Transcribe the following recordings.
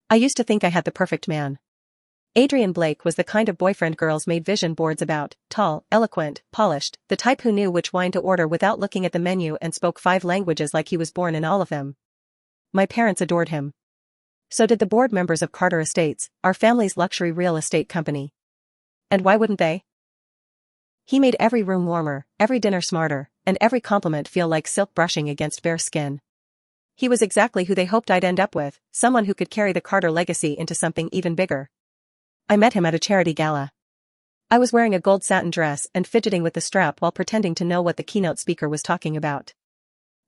I used to think I had the perfect man. Adrian Blake was the kind of boyfriend girls made vision boards about, tall, eloquent, polished, the type who knew which wine to order without looking at the menu and spoke 5 languages like he was born in all of them. My parents adored him. So did the board members of Carter Estates, our family's luxury real estate company. And why wouldn't they? He made every room warmer, every dinner smarter, and every compliment feel like silk brushing against bare skin. He was exactly who they hoped I'd end up with, someone who could carry the Carter legacy into something even bigger. I met him at a charity gala. I was wearing a gold satin dress and fidgeting with the strap while pretending to know what the keynote speaker was talking about.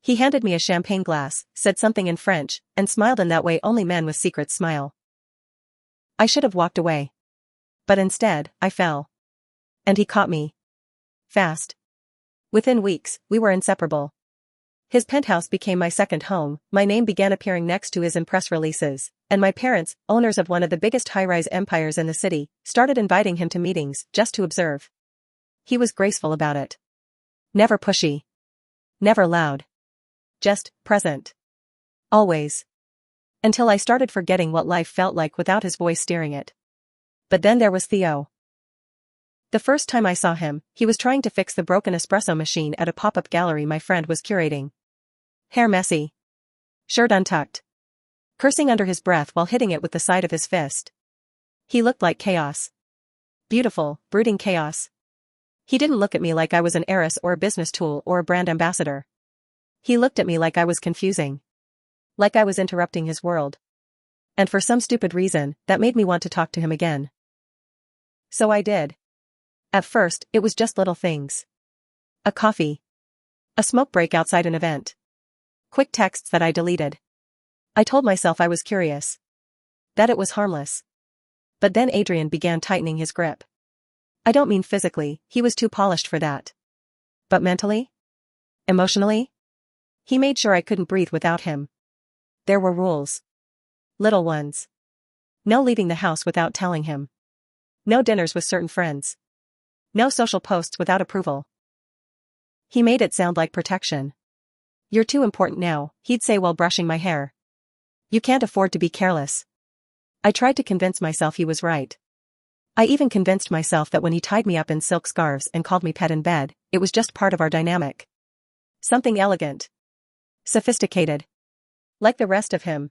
He handed me a champagne glass, said something in French, and smiled in that way only men with secrets smile. I should have walked away. But instead, I fell. And he caught me. Fast. Within weeks, we were inseparable. His penthouse became my second home, my name began appearing next to his in press releases, and my parents, owners of one of the biggest high-rise empires in the city, started inviting him to meetings, just to observe. He was graceful about it. Never pushy. Never loud. Just present. Always. Until I started forgetting what life felt like without his voice steering it. But then there was Theo. The first time I saw him, he was trying to fix the broken espresso machine at a pop-up gallery my friend was curating. Hair messy. Shirt untucked. Cursing under his breath while hitting it with the side of his fist. He looked like chaos. Beautiful, brooding chaos. He didn't look at me like I was an heiress or a business tool or a brand ambassador. He looked at me like I was confusing. Like I was interrupting his world. And for some stupid reason, that made me want to talk to him again. So I did. At first, it was just little things. A coffee. A smoke break outside an event. Quick texts that I deleted. I told myself I was curious. That it was harmless. But then Adrian began tightening his grip. I don't mean physically, he was too polished for that. But mentally? Emotionally? He made sure I couldn't breathe without him. There were rules. Little ones. No leaving the house without telling him. No dinners with certain friends. No social posts without approval. He made it sound like protection. You're too important now, he'd say while brushing my hair. You can't afford to be careless. I tried to convince myself he was right. I even convinced myself that when he tied me up in silk scarves and called me pet in bed, it was just part of our dynamic. Something elegant. Sophisticated. Like the rest of him.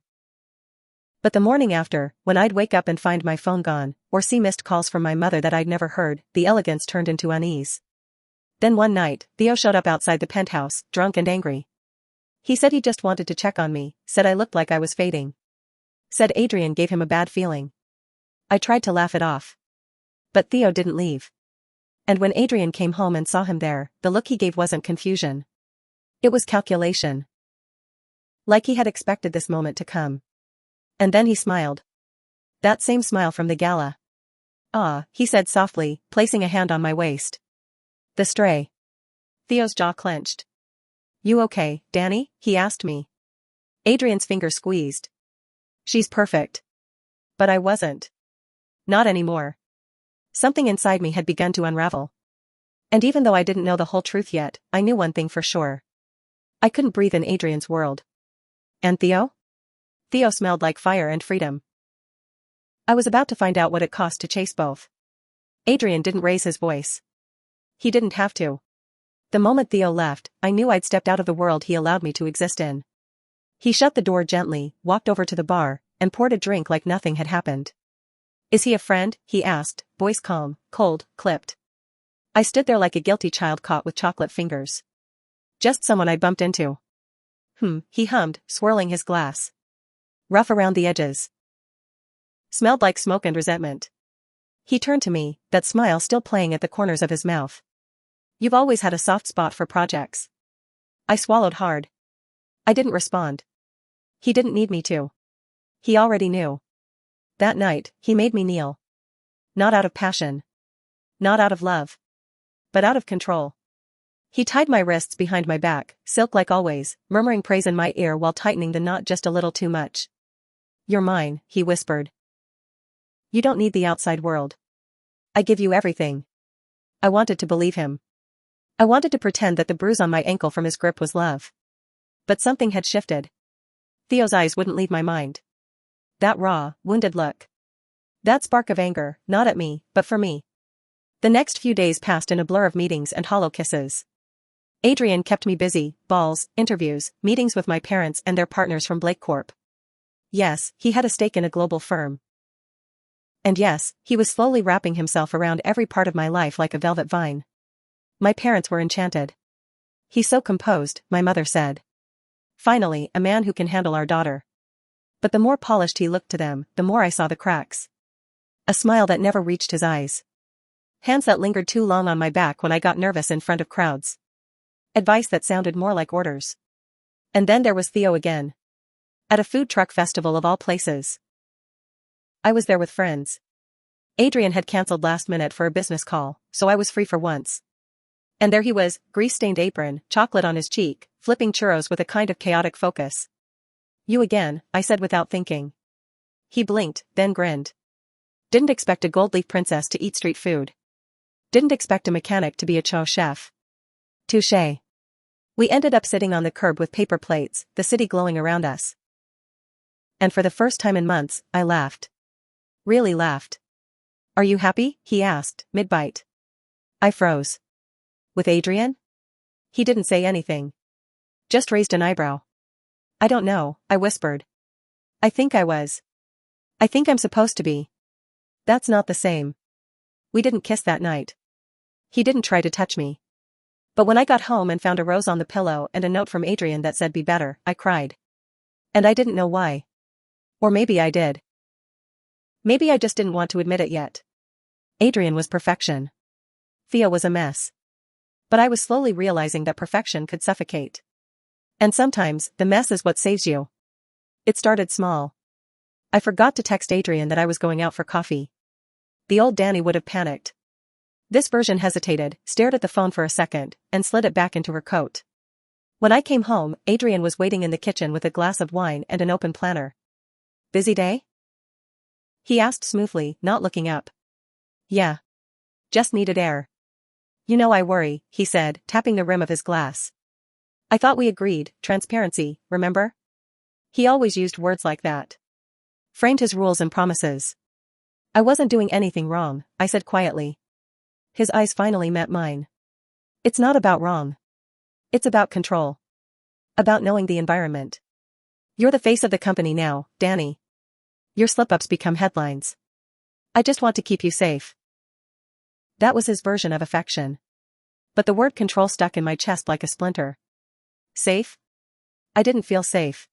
But the morning after, when I'd wake up and find my phone gone, or see missed calls from my mother that I'd never heard, the elegance turned into unease. Then one night, Theo showed up outside the penthouse, drunk and angry. He said he just wanted to check on me, said I looked like I was fading. Said Adrian gave him a bad feeling. I tried to laugh it off. But Theo didn't leave. And when Adrian came home and saw him there, the look he gave wasn't confusion. It was calculation. Like he had expected this moment to come. And then he smiled. That same smile from the gala. Ah, he said softly, placing a hand on my waist. The stray. Theo's jaw clenched. You okay, Danny? He asked me. Adrian's finger squeezed. She's perfect. But I wasn't. Not anymore. Something inside me had begun to unravel. And even though I didn't know the whole truth yet, I knew one thing for sure. I couldn't breathe in Adrian's world. And Theo? Theo smelled like fire and freedom. I was about to find out what it cost to chase both. Adrian didn't raise his voice. He didn't have to. The moment Theo left, I knew I'd stepped out of the world he allowed me to exist in. He shut the door gently, walked over to the bar, and poured a drink like nothing had happened. Is he a friend? He asked, voice calm, cold, clipped. I stood there like a guilty child caught with chocolate fingers. Just someone I'd bumped into. He hummed, swirling his glass. Rough around the edges. Smelled like smoke and resentment. He turned to me, that smile still playing at the corners of his mouth. You've always had a soft spot for projects. I swallowed hard. I didn't respond. He didn't need me to. He already knew. That night, he made me kneel. Not out of passion. Not out of love. But out of control. He tied my wrists behind my back, silk like always, murmuring praise in my ear while tightening the knot just a little too much. You're mine, he whispered. You don't need the outside world. I give you everything. I wanted to believe him. I wanted to pretend that the bruise on my ankle from his grip was love. But something had shifted. Theo's eyes wouldn't leave my mind. That raw, wounded look. That spark of anger, not at me, but for me. The next few days passed in a blur of meetings and hollow kisses. Adrian kept me busy, balls, interviews, meetings with my parents and their partners from Blake Corp. Yes, he had a stake in a global firm. And yes, he was slowly wrapping himself around every part of my life like a velvet vine. My parents were enchanted. He's so composed, my mother said. Finally, a man who can handle our daughter. But the more polished he looked to them, the more I saw the cracks. A smile that never reached his eyes. Hands that lingered too long on my back when I got nervous in front of crowds. Advice that sounded more like orders. And then there was Theo again. At a food truck festival of all places. I was there with friends. Adrian had cancelled last minute for a business call, so I was free for once. And there he was, grease-stained apron, chocolate on his cheek, flipping churros with a kind of chaotic focus. You again, I said without thinking. He blinked, then grinned. Didn't expect a gold leaf princess to eat street food. Didn't expect a mechanic to be a cho chef. Touché. We ended up sitting on the curb with paper plates, the city glowing around us. And for the first time in months, I laughed. Really laughed. Are you happy? He asked, mid-bite. I froze. With Adrian? He didn't say anything. Just raised an eyebrow. I don't know, I whispered. I think I was. I think I'm supposed to be. That's not the same. We didn't kiss that night. He didn't try to touch me. But when I got home and found a rose on the pillow and a note from Adrian that said be better, I cried. And I didn't know why. Or maybe I did. Maybe I just didn't want to admit it yet. Adrian was perfection. Theo was a mess. But I was slowly realizing that perfection could suffocate. And sometimes, the mess is what saves you. It started small. I forgot to text Adrian that I was going out for coffee. The old Danny would have panicked. This version hesitated, stared at the phone for a second, and slid it back into her coat. When I came home, Adrian was waiting in the kitchen with a glass of wine and an open planner. Busy day? He asked smoothly, not looking up. Yeah. Just needed air. You know I worry, he said, tapping the rim of his glass. I thought we agreed, transparency, remember? He always used words like that. Framed his rules and promises. I wasn't doing anything wrong, I said quietly. His eyes finally met mine. It's not about wrong. It's about control. About knowing the environment. You're the face of the company now, Danny. Your slip-ups become headlines. I just want to keep you safe. That was his version of affection. But the word control stuck in my chest like a splinter. Safe? I didn't feel safe.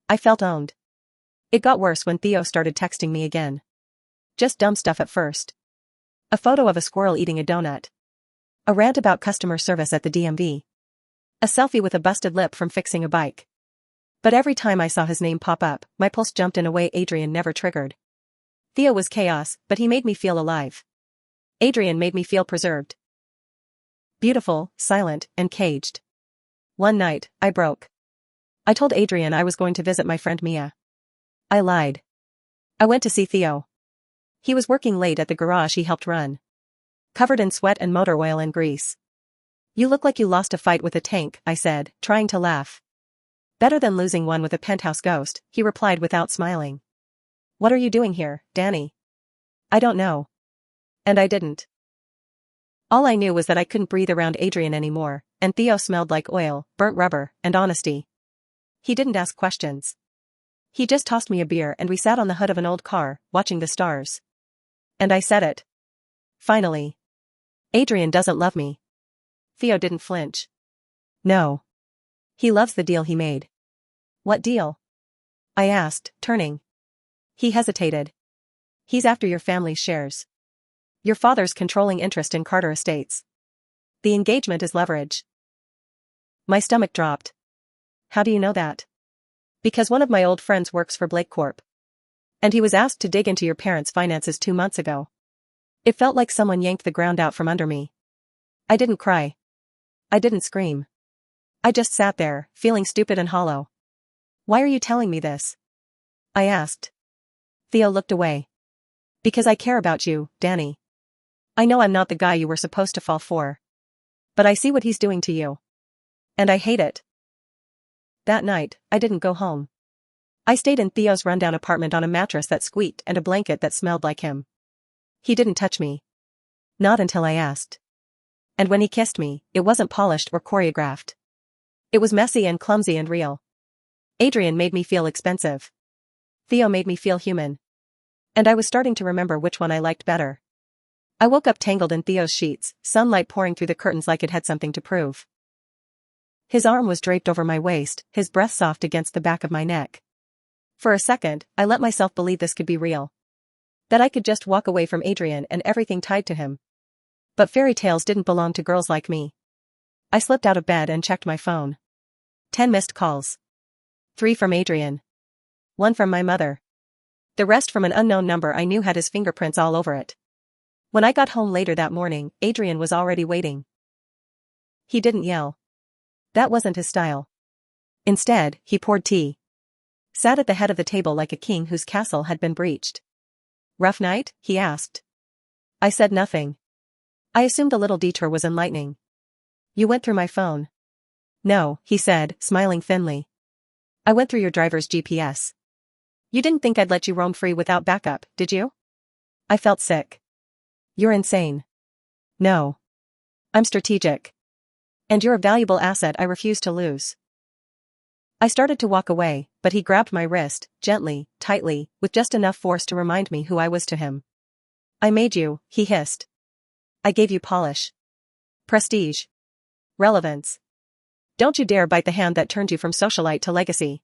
I felt owned. It got worse when Theo started texting me again. Just dumb stuff at first. A photo of a squirrel eating a donut. A rant about customer service at the DMV. A selfie with a busted lip from fixing a bike. But every time I saw his name pop up, my pulse jumped in a way Adrian never triggered. Theo was chaos, but he made me feel alive. Adrian made me feel preserved. Beautiful, silent, and caged. One night, I broke. I told Adrian I was going to visit my friend Mia. I lied. I went to see Theo. He was working late at the garage he helped run. Covered in sweat and motor oil and grease. You look like you lost a fight with a tank, I said, trying to laugh. Better than losing one with a penthouse ghost, he replied without smiling. What are you doing here, Danny? I don't know. And I didn't. All I knew was that I couldn't breathe around Adrian anymore, and Theo smelled like oil, burnt rubber, and honesty. He didn't ask questions. He just tossed me a beer and we sat on the hood of an old car, watching the stars. And I said it. Finally. Adrian doesn't love me. Theo didn't flinch. No. He loves the deal he made. What deal? I asked, turning. He hesitated. He's after your family's shares. Your father's controlling interest in Carter Estates. The engagement is leverage. My stomach dropped. How do you know that? Because one of my old friends works for Blake Corp. And he was asked to dig into your parents' finances 2 months ago. It felt like someone yanked the ground out from under me. I didn't cry. I didn't scream. I just sat there, feeling stupid and hollow. Why are you telling me this? I asked. Theo looked away. Because I care about you, Danny. I know I'm not the guy you were supposed to fall for. But I see what he's doing to you. And I hate it. That night, I didn't go home. I stayed in Theo's rundown apartment on a mattress that squeaked and a blanket that smelled like him. He didn't touch me. Not until I asked. And when he kissed me, it wasn't polished or choreographed. It was messy and clumsy and real. Adrian made me feel expensive. Theo made me feel human. And I was starting to remember which one I liked better. I woke up tangled in Theo's sheets, sunlight pouring through the curtains like it had something to prove. His arm was draped over my waist, his breath soft against the back of my neck. For a second, I let myself believe this could be real. That I could just walk away from Adrian and everything tied to him. But fairy tales didn't belong to girls like me. I slipped out of bed and checked my phone. 10 missed calls. 3 from Adrian. 1 from my mother. The rest from an unknown number I knew had his fingerprints all over it. When I got home later that morning, Adrian was already waiting. He didn't yell. That wasn't his style. Instead, he poured tea. Sat at the head of the table like a king whose castle had been breached. "Rough night?" he asked. I said nothing. I assumed the little detour was enlightening. "You went through my phone." "No," he said, smiling thinly. "I went through your driver's GPS. You didn't think I'd let you roam free without backup, did you?" I felt sick. "You're insane." "No. I'm strategic. And you're a valuable asset I refuse to lose." I started to walk away, but he grabbed my wrist, gently, tightly, with just enough force to remind me who I was to him. "I made you," he hissed. "I gave you polish. Prestige. Relevance. Don't you dare bite the hand that turned you from socialite to legacy."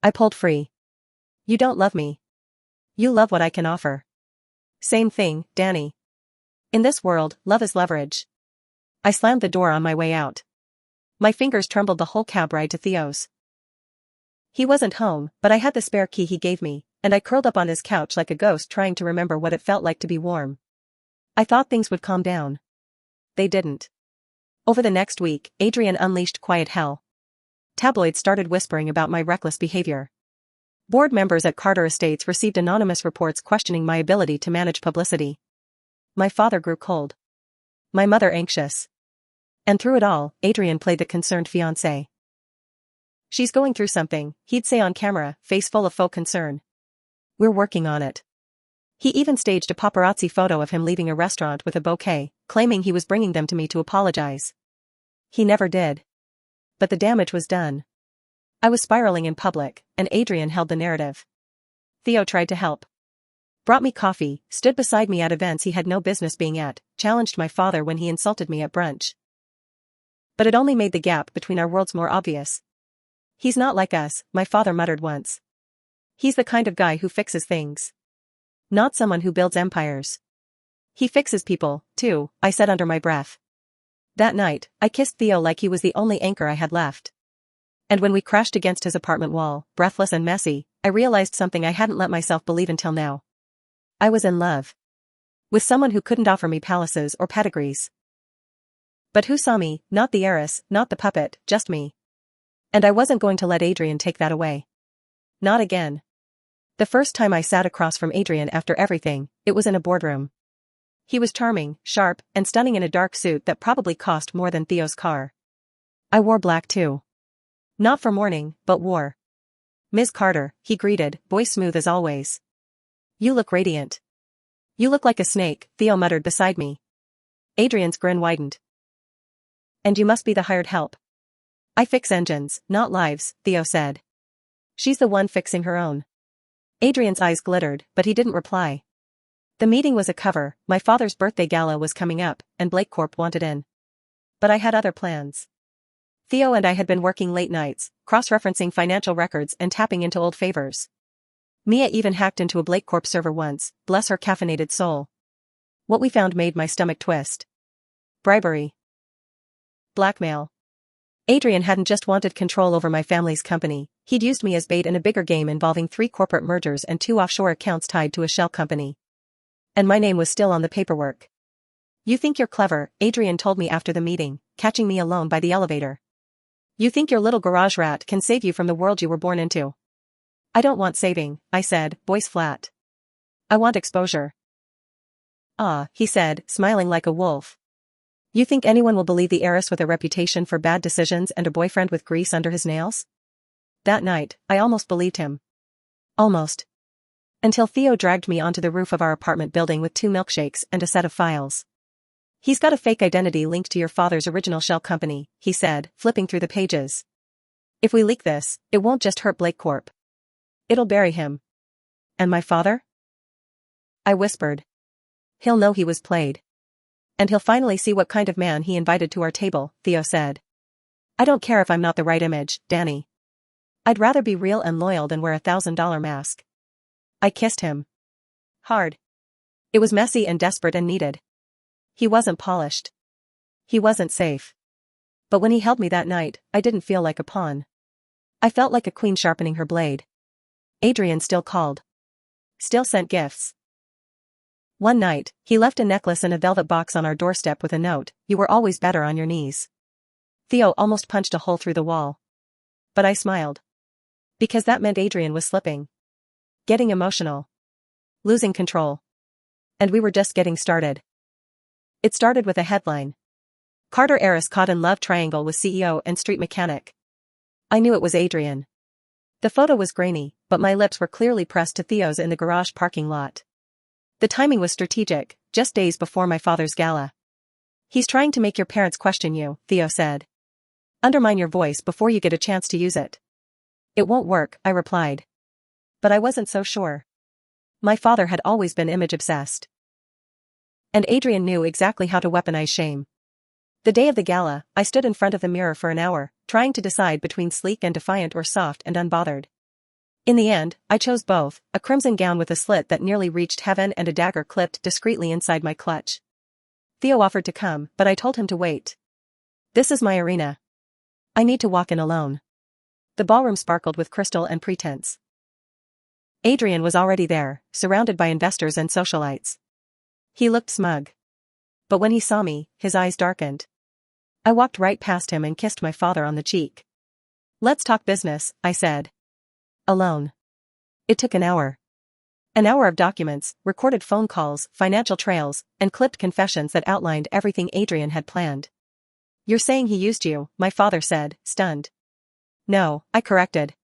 I pulled free. "You don't love me. You love what I can offer." "Same thing, Danny. In this world, love is leverage." I slammed the door on my way out. My fingers trembled the whole cab ride to Theo's. He wasn't home, but I had the spare key he gave me, and I curled up on his couch like a ghost trying to remember what it felt like to be warm. I thought things would calm down. They didn't. Over the next week, Adrian unleashed quiet hell. Tabloids started whispering about my reckless behavior. Board members at Carter Estates received anonymous reports questioning my ability to manage publicity. My father grew cold. My mother anxious. And through it all, Adrian played the concerned fiancé. "She's going through something," he'd say on camera, face full of faux concern. "We're working on it." He even staged a paparazzi photo of him leaving a restaurant with a bouquet, claiming he was bringing them to me to apologize. He never did. But the damage was done. I was spiraling in public, and Adrian held the narrative. Theo tried to help. Brought me coffee, stood beside me at events he had no business being at, challenged my father when he insulted me at brunch. But it only made the gap between our worlds more obvious. "He's not like us," my father muttered once. "He's the kind of guy who fixes things. Not someone who builds empires." "He fixes people, too," I said under my breath. That night, I kissed Theo like he was the only anchor I had left. And when we crashed against his apartment wall, breathless and messy, I realized something I hadn't let myself believe until now. I was in love. With someone who couldn't offer me palaces or pedigrees. But who saw me, not the heiress, not the puppet, just me. And I wasn't going to let Adrian take that away. Not again. The first time I sat across from Adrian after everything, it was in a boardroom. He was charming, sharp, and stunning in a dark suit that probably cost more than Theo's car. I wore black too. Not for mourning, but war. "Ms. Carter," he greeted, voice smooth as always. "You look radiant." "You look like a snake," Theo muttered beside me. Adrian's grin widened. "And you must be the hired help." "I fix engines, not lives," Theo said. "She's the one fixing her own." Adrian's eyes glittered, but he didn't reply. The meeting was a cover, my father's birthday gala was coming up, and Blake Corp wanted in. But I had other plans. Theo and I had been working late nights, cross-referencing financial records and tapping into old favors. Mia even hacked into a Blake Corp server once, bless her caffeinated soul. What we found made my stomach twist. Bribery. Blackmail. Adrian hadn't just wanted control over my family's company, he'd used me as bait in a bigger game involving 3 corporate mergers and 2 offshore accounts tied to a shell company. And my name was still on the paperwork. "You think you're clever," Adrian told me after the meeting, catching me alone by the elevator. "You think your little garage rat can save you from the world you were born into." "I don't want saving," I said, voice flat. "I want exposure." "Ah," he said, smiling like a wolf. "You think anyone will believe the heiress with a reputation for bad decisions and a boyfriend with grease under his nails?" That night, I almost believed him. Almost. Until Theo dragged me onto the roof of our apartment building with 2 milkshakes and a set of files. He's got a fake identity linked to your father's original shell company, he said, flipping through the pages. If we leak this, it won't just hurt Blake Corp. It'll bury him. And my father? I whispered. He'll know he was played. And he'll finally see what kind of man he invited to our table, Theo said. I don't care if I'm not the right image, Danny. I'd rather be real and loyal than wear $1,000 mask. I kissed him. Hard. It was messy and desperate and needed. He wasn't polished. He wasn't safe. But when he held me that night, I didn't feel like a pawn. I felt like a queen sharpening her blade. Adrian still called. Still sent gifts. One night, he left a necklace in a velvet box on our doorstep with a note, "You were always better on your knees." Theo almost punched a hole through the wall. But I smiled. Because that meant Adrian was slipping. Getting emotional. Losing control. And we were just getting started. It started with a headline. Carter heiress caught in love triangle with CEO and street mechanic. I knew it was Adrian. The photo was grainy, but my lips were clearly pressed to Theo's in the garage parking lot. The timing was strategic, just days before my father's gala. He's trying to make your parents question you, Theo said. Undermine your voice before you get a chance to use it. It won't work, I replied. But I wasn't so sure. My father had always been image-obsessed. And Adrian knew exactly how to weaponize shame. The day of the gala, I stood in front of the mirror for an hour, trying to decide between sleek and defiant or soft and unbothered. In the end, I chose both, a crimson gown with a slit that nearly reached heaven and a dagger clipped discreetly inside my clutch. Theo offered to come, but I told him to wait. This is my arena. I need to walk in alone. The ballroom sparkled with crystal and pretense. Adrian was already there, surrounded by investors and socialites. He looked smug. But when he saw me, his eyes darkened. I walked right past him and kissed my father on the cheek. Let's talk business, I said. Alone. It took an hour. An hour of documents, recorded phone calls, financial trails, and clipped confessions that outlined everything Adrian had planned. You're saying he used you, my father said, stunned. No, I corrected.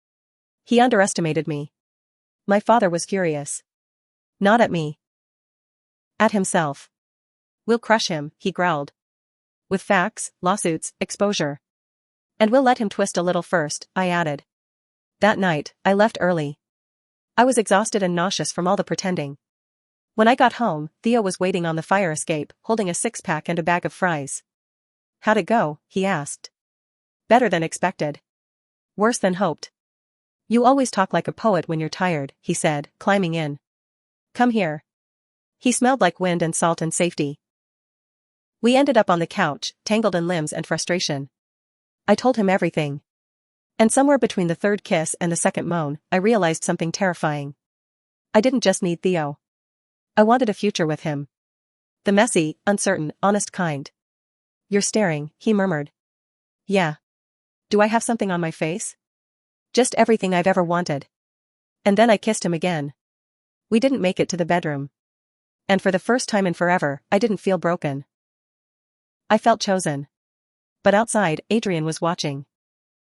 He underestimated me. My father was furious. Not at me. At himself. We'll crush him, he growled. With facts, lawsuits, exposure. And we'll let him twist a little first, I added. That night, I left early. I was exhausted and nauseous from all the pretending. When I got home, Theo was waiting on the fire escape, holding a 6-pack and a bag of fries. How'd it go? He asked. Better than expected. Worse than hoped. You always talk like a poet when you're tired, he said, climbing in. Come here. He smelled like wind and salt and safety. We ended up on the couch, tangled in limbs and frustration. I told him everything. And somewhere between the third kiss and the second moan, I realized something terrifying. I didn't just need Theo. I wanted a future with him. The messy, uncertain, honest kind. You're staring, he murmured. Yeah. Do I have something on my face? Just everything I've ever wanted. And then I kissed him again. We didn't make it to the bedroom. And for the first time in forever, I didn't feel broken. I felt chosen. But outside, Adrian was watching.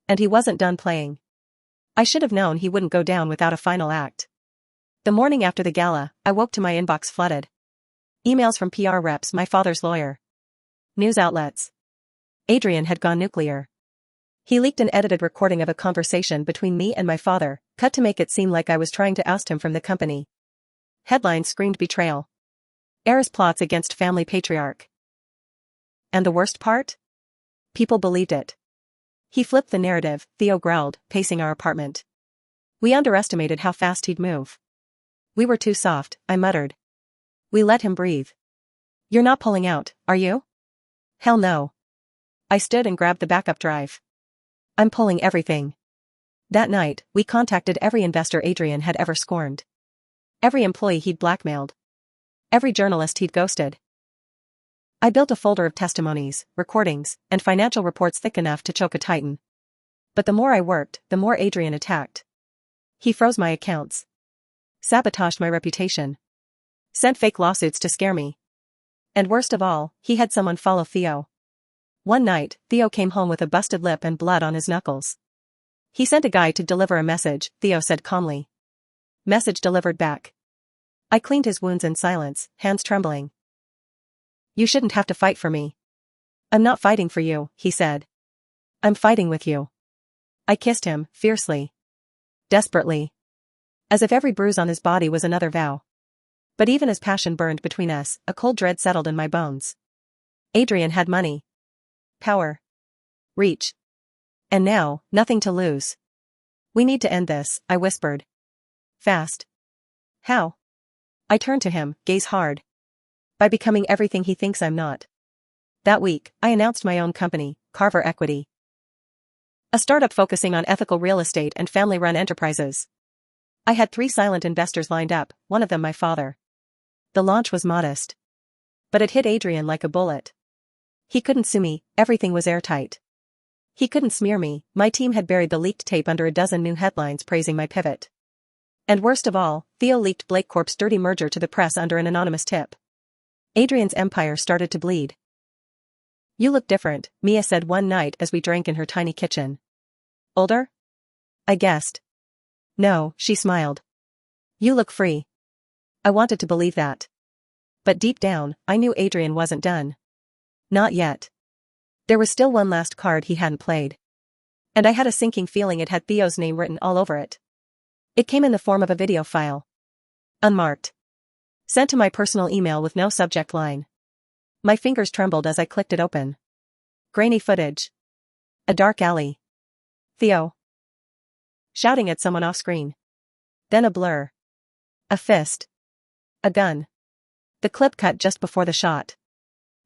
And he wasn't done playing. I should have known he wouldn't go down without a final act. The morning after the gala, I woke to my inbox flooded. Emails from PR reps, my father's lawyer. News outlets. Adrian had gone nuclear. He leaked an edited recording of a conversation between me and my father, cut to make it seem like I was trying to oust him from the company. Headlines screamed betrayal. Heiress plots against family patriarch. And the worst part? People believed it. He flipped the narrative, Theo growled, pacing our apartment. We underestimated how fast he'd move. We were too soft, I muttered. We let him breathe. You're not pulling out, are you? Hell no. I stood and grabbed the backup drive. I'm pulling everything. That night, we contacted every investor Adrian had ever scorned. Every employee he'd blackmailed. Every journalist he'd ghosted. I built a folder of testimonies, recordings, and financial reports thick enough to choke a titan. But the more I worked, the more Adrian attacked. He froze my accounts. Sabotaged my reputation. Sent fake lawsuits to scare me. And worst of all, he had someone follow Theo. One night, Theo came home with a busted lip and blood on his knuckles. He sent a guy to deliver a message, Theo said calmly. Message delivered back. I cleaned his wounds in silence, hands trembling. You shouldn't have to fight for me. I'm not fighting for you, he said. I'm fighting with you. I kissed him, fiercely. Desperately. As if every bruise on his body was another vow. But even as passion burned between us, a cold dread settled in my bones. Adrian had money. Power. Reach. And now, nothing to lose. We need to end this, I whispered. Fast. How? I turned to him, gaze hard. By becoming everything he thinks I'm not. That week, I announced my own company, Carver Equity. A startup focusing on ethical real estate and family-run enterprises. I had 3 silent investors lined up, one of them my father. The launch was modest. But it hit Adrian like a bullet. He couldn't sue me, everything was airtight. He couldn't smear me, my team had buried the leaked tape under a dozen new headlines praising my pivot. And worst of all, Theo leaked Blake Corp's dirty merger to the press under an anonymous tip. Adrian's empire started to bleed. You look different, Mia said one night as we drank in her tiny kitchen. Older? I guessed. No, she smiled. You look free. I wanted to believe that. But deep down, I knew Adrian wasn't done. Not yet. There was still one last card he hadn't played. And I had a sinking feeling it had Theo's name written all over it. It came in the form of a video file. Unmarked. Sent to my personal email with no subject line. My fingers trembled as I clicked it open. Grainy footage. A dark alley. Theo. Shouting at someone off-screen. Then a blur. A fist. A gun. The clip cut just before the shot.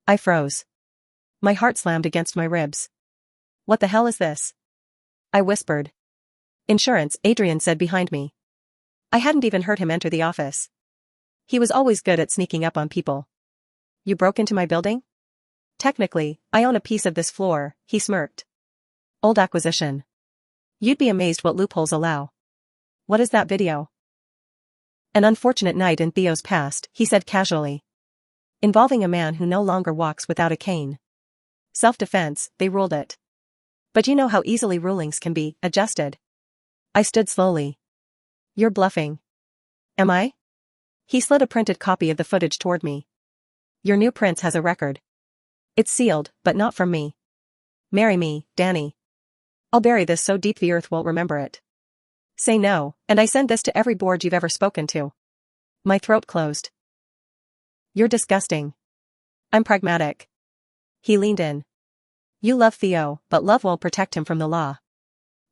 I froze. My heart slammed against my ribs. What the hell is this? I whispered. Insurance, Adrian said behind me. I hadn't even heard him enter the office. He was always good at sneaking up on people. You broke into my building? Technically, I own a piece of this floor, he smirked. Old acquisition. You'd be amazed what loopholes allow. What is that video? An unfortunate night in Theo's past, he said casually. Involving a man who no longer walks without a cane. Self-defense, they ruled it. But you know how easily rulings can be adjusted. I stood slowly. You're bluffing. Am I? He slid a printed copy of the footage toward me. Your new prince has a record. It's sealed, but not from me. Marry me, Danny. I'll bury this so deep the earth won't remember it. Say no, and I send this to every board you've ever spoken to. My throat closed. You're disgusting. I'm pragmatic. He leaned in. You love Theo, but love won't protect him from the law.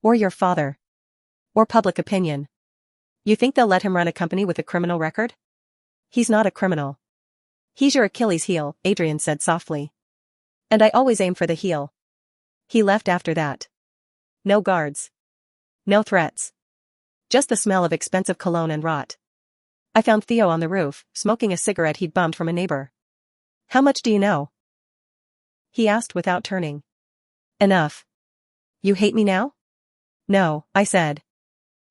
Or your father. Or public opinion. You think they'll let him run a company with a criminal record? He's not a criminal. He's your Achilles heel, Adrian said softly. And I always aim for the heel. He left after that. No guards. No threats. Just the smell of expensive cologne and rot. I found Theo on the roof, smoking a cigarette he'd bummed from a neighbor. How much do you know? He asked without turning. Enough. You hate me now? No, I said.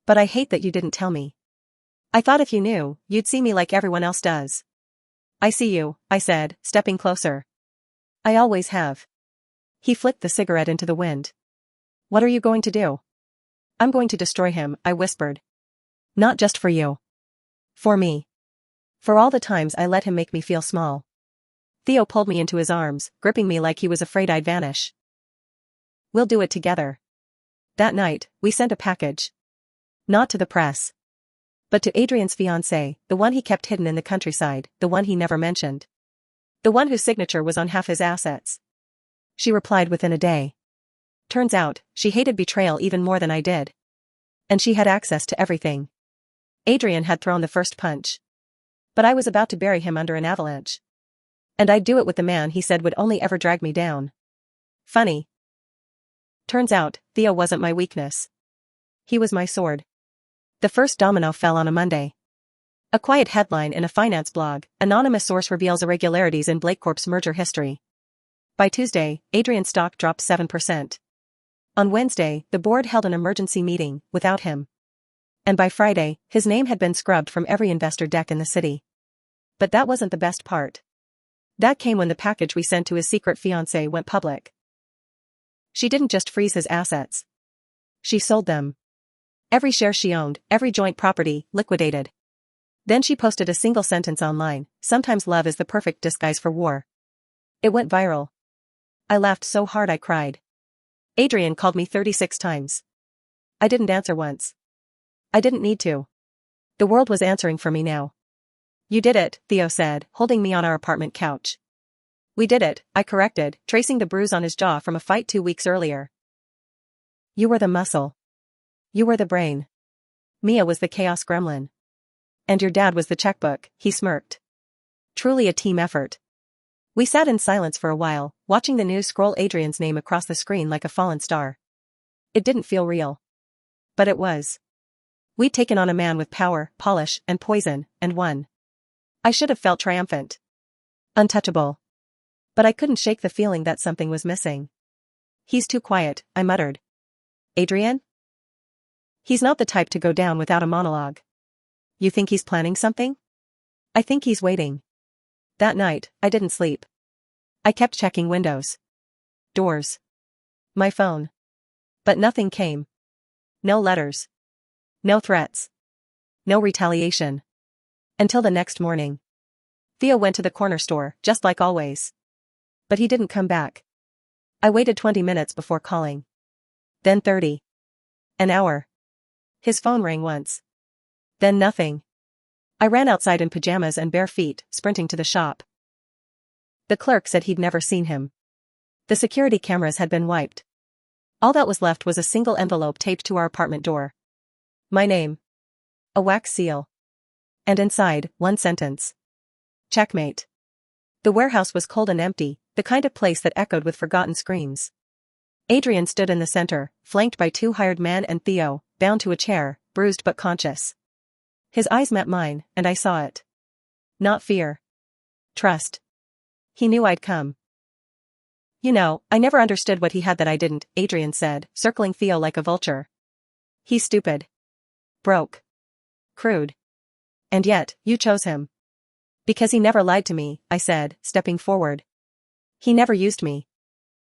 But I hate that you didn't tell me. I thought if you knew, you'd see me like everyone else does. I see you, I said, stepping closer. I always have. He flicked the cigarette into the wind. What are you going to do? I'm going to destroy him, I whispered. Not just for you. For me. For all the times I let him make me feel small. Theo pulled me into his arms, gripping me like he was afraid I'd vanish. We'll do it together. That night, we sent a package. Not to the press. But to Adrian's fiancée, the one he kept hidden in the countryside, the one he never mentioned. The one whose signature was on half his assets. She replied within a day. Turns out, she hated betrayal even more than I did. And she had access to everything. Adrian had thrown the first punch. But I was about to bury him under an avalanche. And I'd do it with the man he said would only ever drag me down. Funny. Turns out, Theo wasn't my weakness. He was my sword. The first domino fell on a Monday. A quiet headline in a finance blog, anonymous source reveals irregularities in Blake Corp's merger history. By Tuesday, Adrian's stock dropped 7%. On Wednesday, the board held an emergency meeting, without him. And by Friday, his name had been scrubbed from every investor deck in the city. But that wasn't the best part. That came when the package we sent to his secret fiancée went public. She didn't just freeze his assets. She sold them. Every share she owned, every joint property, liquidated. Then she posted a single sentence online: "Sometimes love is the perfect disguise for war." It went viral. I laughed so hard I cried. Adrian called me 36 times. I didn't answer once. I didn't need to. The world was answering for me now. "You did it," Theo said, holding me on our apartment couch. "We did it," I corrected, tracing the bruise on his jaw from a fight 2 weeks earlier. "You were the muscle. You were the brain. Mia was the chaos gremlin. And your dad was the checkbook," he smirked. "Truly a team effort." We sat in silence for a while, watching the news scroll Adrian's name across the screen like a fallen star. It didn't feel real. But it was. We'd taken on a man with power, polish, and poison, and won. I should have felt triumphant. Untouchable. But I couldn't shake the feeling that something was missing. "He's too quiet," I muttered. "Adrian? He's not the type to go down without a monologue." "You think he's planning something?" "I think he's waiting." That night, I didn't sleep. I kept checking windows, doors, my phone. But nothing came. No letters. No threats. No retaliation. Until the next morning. Theo went to the corner store, just like always. But he didn't come back. I waited 20 minutes before calling. Then 30. An hour. His phone rang once. Then nothing. I ran outside in pajamas and bare feet, sprinting to the shop. The clerk said he'd never seen him. The security cameras had been wiped. All that was left was a single envelope taped to our apartment door. My name. A wax seal. And inside, one sentence. Checkmate. The warehouse was cold and empty, the kind of place that echoed with forgotten screams. Adrian stood in the center, flanked by 2 hired men and Theo, bound to a chair, bruised but conscious. His eyes met mine, and I saw it. Not fear. Trust. He knew I'd come. "You know, I never understood what he had that I didn't," Adrian said, circling Theo like a vulture. "He's stupid. Broke. Crude. And yet, you chose him." "Because he never lied to me," I said, stepping forward. "He never used me.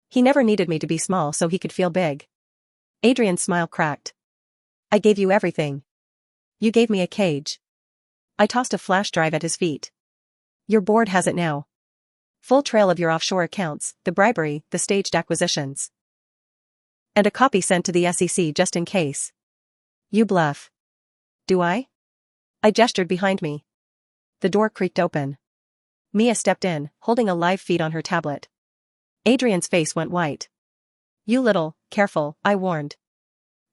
He never needed me to be small so he could feel big." Adrian's smile cracked. "I gave you everything. You gave me a cage." I tossed a flash drive at his feet. "Your board has it now. Full trail of your offshore accounts, the bribery, the staged acquisitions. And a copy sent to the SEC just in case." "You bluff." "Do I?" I gestured behind me. The door creaked open. Mia stepped in, holding a live feed on her tablet. Adrian's face went white. "You little, careful," I warned.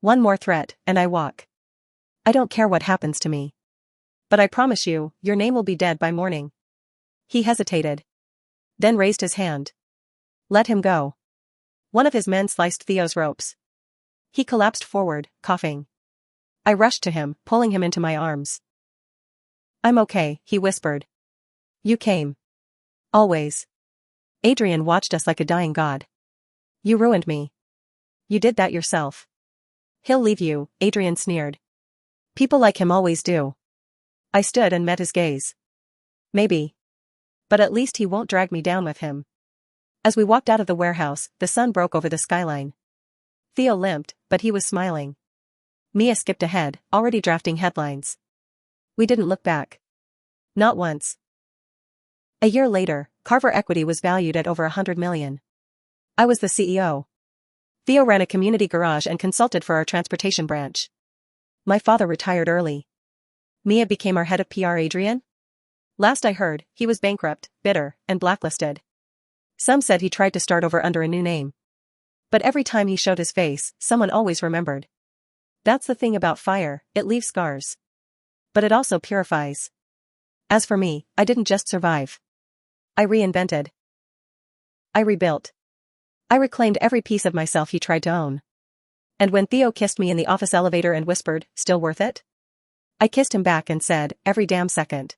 "One more threat, and I walk. I don't care what happens to me. But I promise you, your name will be dead by morning." He hesitated. Then raised his hand. "Let him go." One of his men sliced Theo's ropes. He collapsed forward, coughing. I rushed to him, pulling him into my arms. "I'm okay," he whispered. "You came. Always." Adrian watched us like a dying god. "You ruined me. You did that yourself." "He'll leave you," Adrian sneered. "People like him always do." I stood and met his gaze. "Maybe. But at least he won't drag me down with him." As we walked out of the warehouse, the sun broke over the skyline. Theo limped, but he was smiling. Mia skipped ahead, already drafting headlines. We didn't look back. Not once. A year later, Carver Equity was valued at over $100 million. I was the CEO. Theo ran a community garage and consulted for our transportation branch. My father retired early. Mia became our head of PR. Adrian? Last I heard, he was bankrupt, bitter, and blacklisted. Some said he tried to start over under a new name. But every time he showed his face, someone always remembered. That's the thing about fire, it leaves scars. But it also purifies. As for me, I didn't just survive. I reinvented. I rebuilt. I reclaimed every piece of myself he tried to own. And when Theo kissed me in the office elevator and whispered, "Still worth it?" I kissed him back and said, "Every damn second."